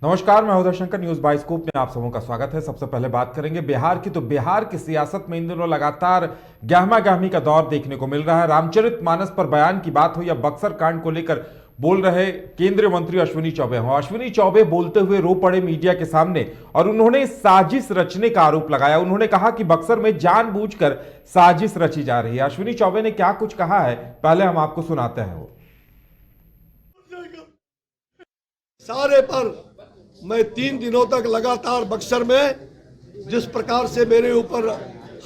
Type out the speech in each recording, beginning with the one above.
नमस्कार, मैं Uday Shankar. News bye scoop में आप सबों का स्वागत है। सबसे पहले बात करेंगे बिहार की। तो बिहार की सियासत में इन दिनों लगातार गहमा गहमी का दौर देखने को मिल रहा है। रामचरितमानस पर बयान की बात हो या बक्सर कांड को लेकर बोल रहे केंद्रीय मंत्री अश्विनी चौबे हो, अश्विनी चौबे बोलते हुए रो पड़े मीडिया के सामने और उन्होंने साजिश रचने का आरोप लगाया। उन्होंने कहा कि बक्सर में जानबूझकर साजिश रची जा रही है। अश्विनी चौबे ने क्या कुछ कहा है, पहले हम आपको सुनाते हैं। वो सारे पर मैं 3 दिनों तक लगातार बक्सर में जिस प्रकार से मेरे ऊपर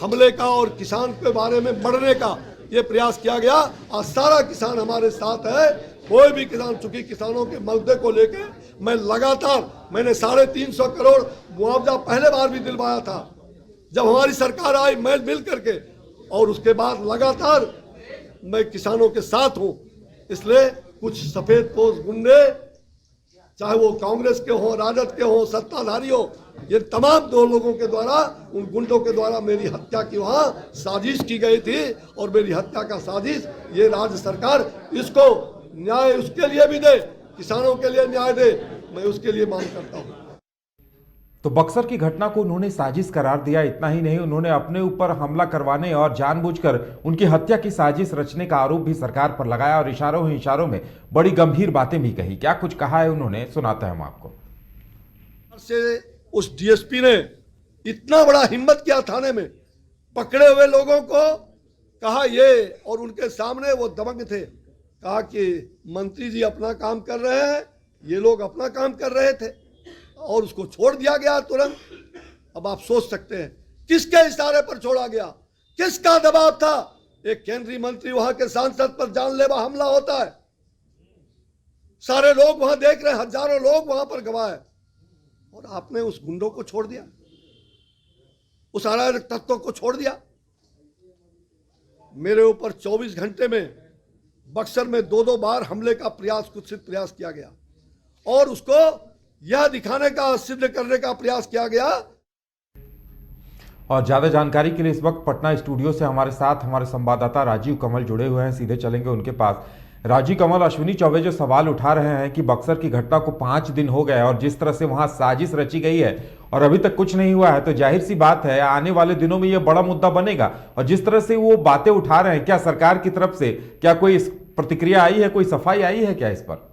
हमले का और किसान के बारे में बढ़ने का ये प्रयास किया गया, आज सारा किसान हमारे साथ है। कोई भी किसान, चूंकि किसानों के मुद्दे को लेके मैं लगातार, मैंने 350 करोड़ मुआवजा पहले बार भी दिलवाया था जब हमारी सरकार आई, मैं मिल करके, और उसके बाद लगातार मैं किसानों के साथ हूँ। इसलिए कुछ सफेद पोश गुंडे, चाहे वो कांग्रेस के हों, राजद के हों, सत्ताधारी हो, ये तमाम दो लोगों के द्वारा, उन गुंडों के द्वारा मेरी हत्या की वहाँ साजिश की गई थी। और मेरी हत्या का साजिश ये राज्य सरकार इसको न्याय उसके लिए भी दे, किसानों के लिए न्याय दे, मैं उसके लिए मांग करता हूँ। तो बक्सर की घटना को उन्होंने साजिश करार दिया। इतना ही नहीं, उन्होंने अपने ऊपर हमला करवाने और जानबूझकर उनकी हत्या की साजिश रचने का आरोप भी सरकार पर लगाया और इशारों ही इशारों में बड़ी गंभीर बातें भी कही। क्या कुछ कहा है उन्होंने, सुनाते हैं हम आपको। से उस डीएसपी ने इतना बड़ा हिम्मत किया, थाने में पकड़े हुए लोगों को कहा ये, और उनके सामने वो दबंग थे, कहा कि मंत्री जी अपना काम कर रहे हैं, ये लोग अपना काम कर रहे थे, और उसको छोड़ दिया गया तुरंत। अब आप सोच सकते हैं किसके इशारे पर छोड़ा गया, किसका दबाव था। एक केंद्रीय मंत्री वहां के सांसद पर जानलेवा हमला होता है, सारे लोग वहां देख रहे हैं, हजारों लोग वहां पर गवाह है, और आपने उस गुंडों को छोड़ दिया, उस अराजक तत्वों को छोड़ दिया। मेरे ऊपर 24 घंटे में बक्सर में 2-2 बार हमले का प्रयास, कुत्सित प्रयास किया गया, और उसको यह दिखाने का, सिद्ध करने का प्रयास किया गया। और ज्यादा जानकारी के लिए इस वक्त पटना स्टूडियो से हमारे साथ हमारे संवाददाता राजीव कमल जुड़े हुए हैं। सीधे चलेंगे उनके पास। राजीव कमल, अश्विनी चौबे जो सवाल उठा रहे हैं कि बक्सर की घटना को 5 दिन हो गए और जिस तरह से वहां साजिश रची गई है और अभी तक कुछ नहीं हुआ है, तो जाहिर सी बात है आने वाले दिनों में यह बड़ा मुद्दा बनेगा। और जिस तरह से वो बातें उठा रहे हैं, क्या सरकार की तरफ से क्या कोई प्रतिक्रिया आई है, कोई सफाई आई है क्या इस पर?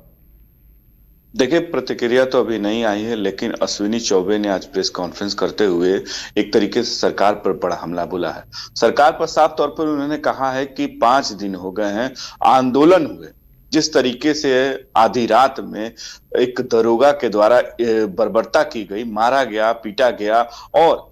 देखिए, प्रतिक्रिया तो अभी नहीं आई है, लेकिन अश्विनी चौबे ने आज प्रेस कॉन्फ्रेंस करते हुए एक तरीके से सरकार पर बड़ा हमला बोला है। सरकार पर साफ तौर पर उन्होंने कहा है कि 5 दिन हो गए हैं आंदोलन हुए, जिस तरीके से आधी रात में एक दरोगा के द्वारा बर्बरता की गई, मारा गया, पीटा गया, और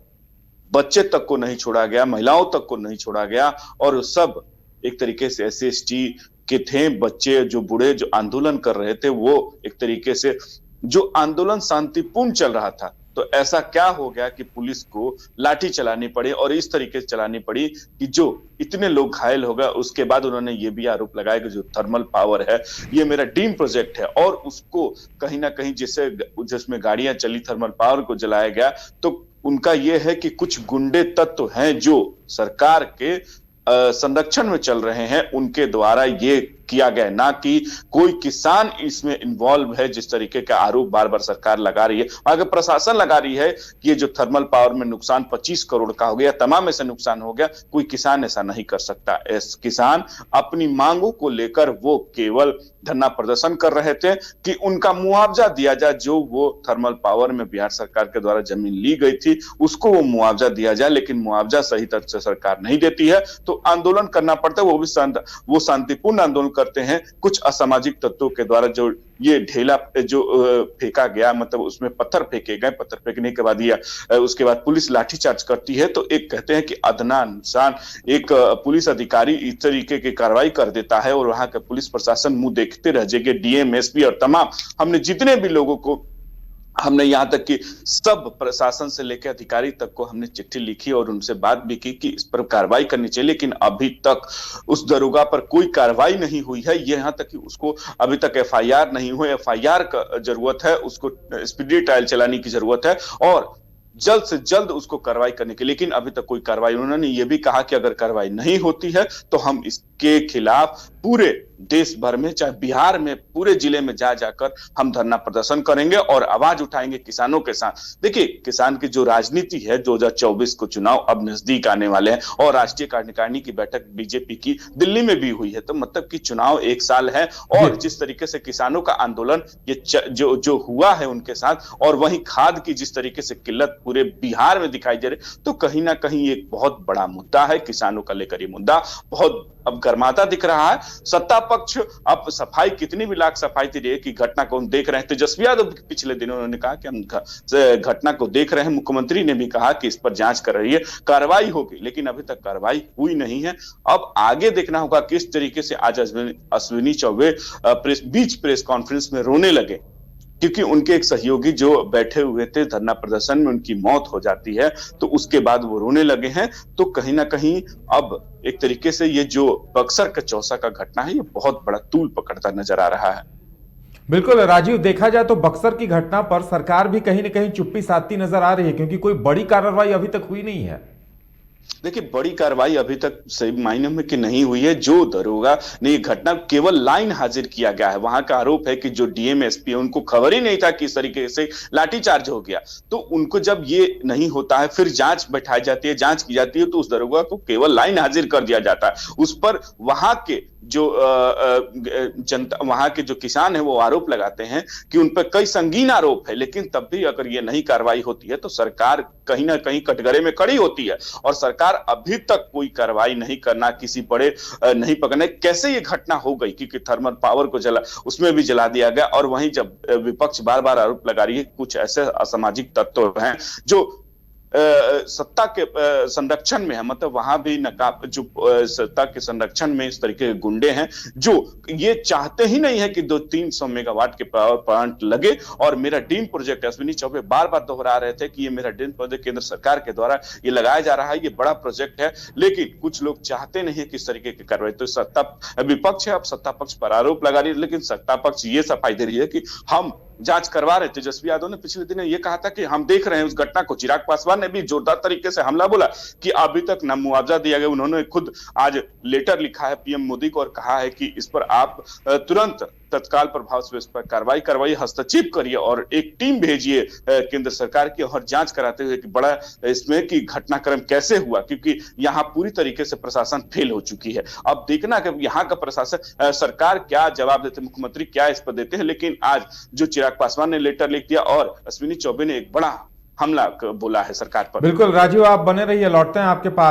बच्चे तक को नहीं छोड़ा गया, महिलाओं तक को नहीं छोड़ा गया, और सब एक तरीके से SC/ST के थे बच्चे, जो बूढ़े, जो आंदोलन कर रहे थे, वो एक तरीके से जो आंदोलन शांतिपूर्ण चल रहा था, तो ऐसा क्या हो गया कि पुलिस को लाठी चलानी पड़ी, और इस तरीके से चलानी पड़ी कि जो इतने लोग घायल हो गए। उसके बाद उन्होंने ये भी आरोप लगाया कि जो थर्मल पावर है ये मेरा ड्रीम प्रोजेक्ट है, और उसको कहीं ना कहीं जिसमें गाड़ियां चली, थर्मल पावर को जलाया गया। तो उनका यह है कि कुछ गुंडे तत्व हैं जो सरकार के संरक्षण में चल रहे हैं, उनके द्वारा ये किया गया, ना कि कोई किसान इसमें इन्वॉल्व है, जिस तरीके का आरोप बार बार सरकार लगा रही है। अगर प्रशासन लगा रही है कि ये जो थर्मल पावर में नुकसान 25 करोड़ का हो गया, तमाम ऐसा नुकसान हो गया, कोई किसान ऐसा नहीं कर सकता। किसान अपनी मांगों को लेकर वो केवल धरना प्रदर्शन कर रहे थे कि उनका मुआवजा दिया जाए, जो वो थर्मल पावर में बिहार सरकार के द्वारा जमीन ली गई थी उसको वो मुआवजा दिया जाए, लेकिन मुआवजा सही तरह से सरकार नहीं देती है, तो आंदोलन करना पड़ता है। वो शांतिपूर्ण आंदोलन करते हैं। कुछ असामाजिक तत्वों के द्वारा जो ये ढेला जो फेंका गया, मतलब उसमें पत्थर फेंके गए, पत्थर फेंकने के बाद उसके बाद पुलिस लाठीचार्ज करती है। तो एक कहते हैं कि अदना इंसान, एक पुलिस अधिकारी इस तरीके की कार्रवाई कर देता है और वहां का पुलिस प्रशासन मुंह देखते रह जाएंगे। डीएम, एसपी और तमाम हमने जितने भी लोगों को, हमने यहाँ तक कि सब प्रशासन से लेकर अधिकारी तक को हमने चिट्ठी लिखी और उनसे बात भी की कि इस पर कार्रवाई करनी चाहिए, लेकिन अभी तक उस दरोगा पर कोई कार्रवाई नहीं हुई है। यहाँ तक कि उसको अभी तक एफआईआर नहीं हुई, एफआईआर का जरूरत है, उसको स्पीडी ट्रायल चलाने की जरूरत है और जल्द से जल्द उसको कार्रवाई करने की, लेकिन अभी तक कोई कार्रवाई। उन्होंने ये भी कहा कि अगर कार्रवाई नहीं होती है तो हम इसके खिलाफ पूरे देश भर में, चाहे बिहार में, पूरे जिले में जा जाकर हम धरना प्रदर्शन करेंगे और आवाज उठाएंगे किसानों के साथ। देखिए, किसान की जो राजनीति है, 2024 को चुनाव अब नजदीक आने वाले हैं और राष्ट्रीय कार्यकारिणी की बैठक बीजेपी की दिल्ली में भी हुई है, तो मतलब कि चुनाव एक साल है और जिस तरीके से किसानों का आंदोलन ये जो हुआ है उनके साथ, और वहीं खाद की जिस तरीके से किल्लत पूरे बिहार में दिखाई दे रही, तो कहीं ना कहीं एक बहुत बड़ा मुद्दा है किसानों का लेकर। ये मुद्दा बहुत अब गर्माता दिख रहा है। सत्ता पक्ष अब सफाई कितनी भी लाख सफाई रही की घटना को हम देख रहे हैं। तेजस्वी यादव पिछले दिनों उन्होंने कहा कि हम घटना को देख रहे हैं, मुख्यमंत्री ने भी कहा कि इस पर जांच कर रही है, कार्रवाई होगी, लेकिन अभी तक कार्रवाई हुई नहीं है। अब आगे देखना होगा किस तरीके से आज अश्विनी चौबे बीच प्रेस कॉन्फ्रेंस में रोने लगे, क्योंकि उनके एक सहयोगी जो बैठे हुए थे धरना प्रदर्शन में, उनकी मौत हो जाती है, तो उसके बाद वो रोने लगे हैं। तो कहीं ना कहीं अब एक तरीके से ये जो बक्सर का चौसा का घटना है, ये बहुत बड़ा तूल पकड़ता नजर आ रहा है। बिल्कुल राजीव, देखा जाए तो बक्सर की घटना पर सरकार भी कहीं ना कहीं चुप्पी साधती नजर आ रही है, क्योंकि कोई बड़ी कार्रवाई अभी तक हुई नहीं है। देखिए, बड़ी कार्रवाई अभी तक सही मायने में कि नहीं हुई है। जो दरोगा ने ये घटना केवल लाइन हाजिर किया गया है, वहां का आरोप है कि जो डीएम एसपी है उनको खबर ही नहीं था कि इस तरीके से लाठीचार्ज हो गया। तो उनको जब ये नहीं होता है, फिर जांच बैठाई जाती है, जांच की जाती है, तो उस दरोगा को केवल लाइन हाजिर कर दिया जाता है। उस पर वहां के जो जनता, वहां के जो किसान है, वो आरोप लगाते हैं कि उन पर कई संगीन आरोप है, लेकिन तब भी अगर ये नहीं कार्रवाई होती है तो सरकार कहीं ना कहीं कटघरे में खड़ी होती है। और सरकार अभी तक कोई कार्रवाई नहीं करना, किसी बड़े नहीं पकड़ने, कैसे ये घटना हो गई, क्योंकि थर्मल पावर को जला, उसमें भी जला दिया गया। और वहीं जब विपक्ष बार बार आरोप लगा रही है, कुछ ऐसे असामाजिक तत्व हैं जो सत्ता के संरक्षण में है, मतलब वहां भी नकाब जो सत्ता के संरक्षण में इस तरीके के गुंडे हैं जो ये चाहते ही नहीं है कि 200-300 मेगावाट के पावर प्लांट लगे। और मेरा ड्रीम प्रोजेक्ट, अश्विनी चौबे बार बार दोहरा रहे थे कि ये मेरा ड्रीम प्रोजेक्ट केंद्र सरकार के द्वारा ये लगाया जा रहा है, ये बड़ा प्रोजेक्ट है, लेकिन कुछ लोग चाहते नहीं है कि इस तरीके की कार्रवाई। तो सत्ता विपक्ष है, अब सत्ता पक्ष पर आरोप लगा रही है, लेकिन सत्ता पक्ष ये सफाई दे रही है कि हम जांच करवा रहे। तेजस्वी यादव ने पिछले दिन ये कहा था कि हम देख रहे हैं उस घटना को। चिराग पासवान ने भी जोरदार तरीके से हमला बोला कि अभी तक न मुआवजा दिया गया। उन्होंने खुद आज लेटर लिखा है पीएम मोदी को और कहा है कि इस पर आप तुरंत तत्काल प्रभाव से इस पर कार्रवाई करवाइए, हस्तक्षेप करिए और एक टीम भेजिए केंद्र सरकार की, और जांच कराते हुए कि बड़ा इसमें कि घटनाक्रम कैसे हुआ, क्योंकि यहाँ पूरी तरीके से प्रशासन फेल हो चुकी है। अब देखना कि यहाँ का प्रशासन, सरकार क्या जवाब देते, मुख्यमंत्री क्या इस पर देते हैं। लेकिन आज जो चिराग पासवान ने लेटर लिख दिया और अश्विनी चौबे ने एक बड़ा हमला बोला है सरकार पर। बिल्कुल राजीव, आप बने रहिए, लौटते हैं आपके पास।